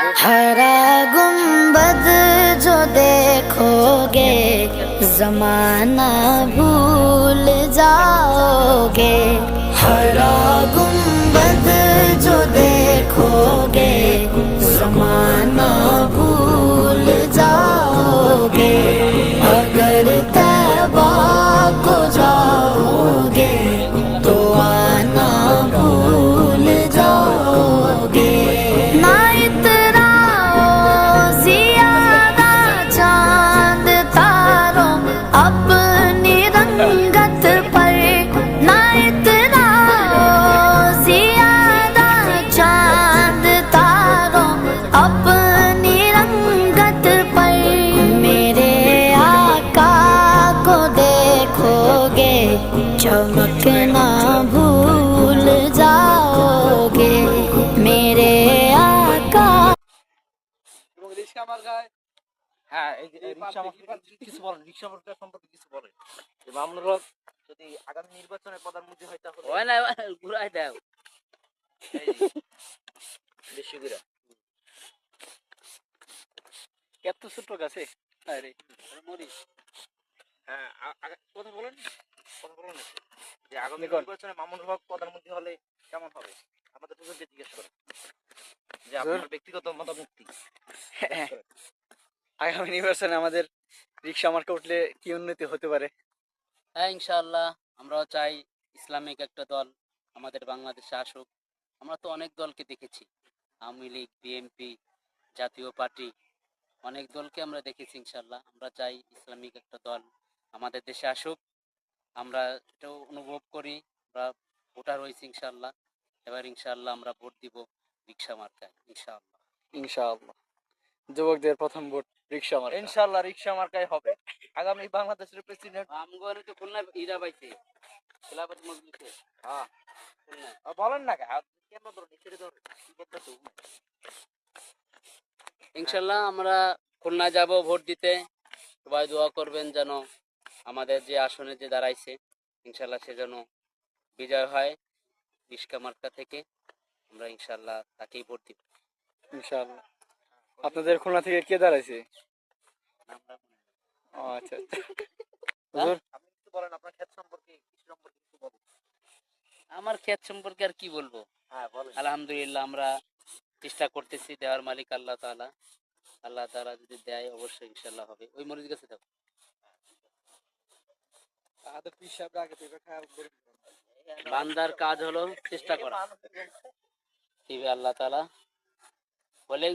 हरा गुंबद जो देखोगे जमाना भूल जाओगे। हरा गुंबद जो देखोगे जमाना भूल जाओगे। अगर तैबा को जाओगे तो आना भूल जाओगे। ना इतराओ ज़ियादा चांद तारों अपनी रंगत पर। ना इतराओ ज़ियादा चांद तारों अपनी रंगत पर। मेरे आका को देखोगे चमकना भूल जाओगे। मेरे आका এবং রিক্সা মার্কায় হ্যাঁ এই যে রিক্সা মার্কা কিছু বলেন, রিক্সা মার্কা সম্পর্কে কিছু বলেন। যে মামুনুল হক যদি আগামী নির্বাচনে প্রধানমন্ত্রী হয় তাহলে হয় না ঘুরাই দাও বেশি ঘুরা এত ছোট গাছে আরে মরি। হ্যাঁ কথা বলেন যে আগামী নির্বাচনে মামুনুল হক প্রধানমন্ত্রী হলে কেমন হবে? আমাদের দুজনকে জিজ্ঞেস করেন যে আপনার ব্যক্তিগত মতামত কি। আগামী নির্বাচনে আমাদের রিক্সা মার্কা উঠলে কি উন্নতি হতে পারে? হ্যাঁ ইনশাআল্লাহ আমরাও চাই ইসলামিক একটা দল আমাদের বাংলাদেশে আসুক। আমরা তো অনেক দলকে দেখেছি, আওয়ামী লীগ, বিএনপি, জাতীয় পার্টি, অনেক দলকে আমরা দেখেছি। ইনশাআল্লাহ আমরা চাই ইসলামিক একটা দল আমাদের দেশে আসুক। আমরা এটাও অনুভব করি, আমরা ভোটার হয়েছি ইনশাআল্লাহ। এবার ইনশাআল্লাহ আমরা ভোট দিব রিক্সা মার্কায় ইনশাআল্লাহ। ইনশাআল্লাহ যুবকদের প্রথম ভোট রিক্সা মার্কা। ইনশাআল্লাহ রিক্সা মার্কাই হবে আগামী বাংলাদেশের প্রেসিডেন্ট। আমগরে তো খুলনা ইরা পাইছে খেলাফত মজলিসে। হ্যাঁ খুলনা বলেন না কেন ধরুন ছেড়ে ধরুন ইনশাআল্লাহ আমরা খুলনা যাব ভোট দিতে। সবাই দোয়া করবেন যেন আমাদের যে আসনে যে দাঁড়াইছে ইনশাআল্লাহ সে যেন বিজয় হয় রিক্সা মার্কা থেকে। আমরা ইনশাআল্লাহ তাকেই ভোট দিব ইনশাআল্লাহ। আপনাদের খুলনা থেকে কে দাঁড়াইছে? ও আচ্ছা হুজুর আপনি কিছু বলেন আপনার ক্ষেত সম্পর্কে, কৃষি সম্পর্কে কিছু বলুন। আমার ক্ষেত সম্পর্কে আর কি বলবো? হ্যাঁ বলেন। আলহামদুলিল্লাহ আমরা চেষ্টা করতেছি, দেওয়ার মালিক আল্লাহ তাআলা। আল্লাহ তাআলা যদি দেয় অবশ্যই ইনশাআল্লাহ হবে। ওই মরিচ গাছে দাও। বান্দার কাজ হলো চেষ্টা করা। দিবে আল্লাহ তাআলা বলে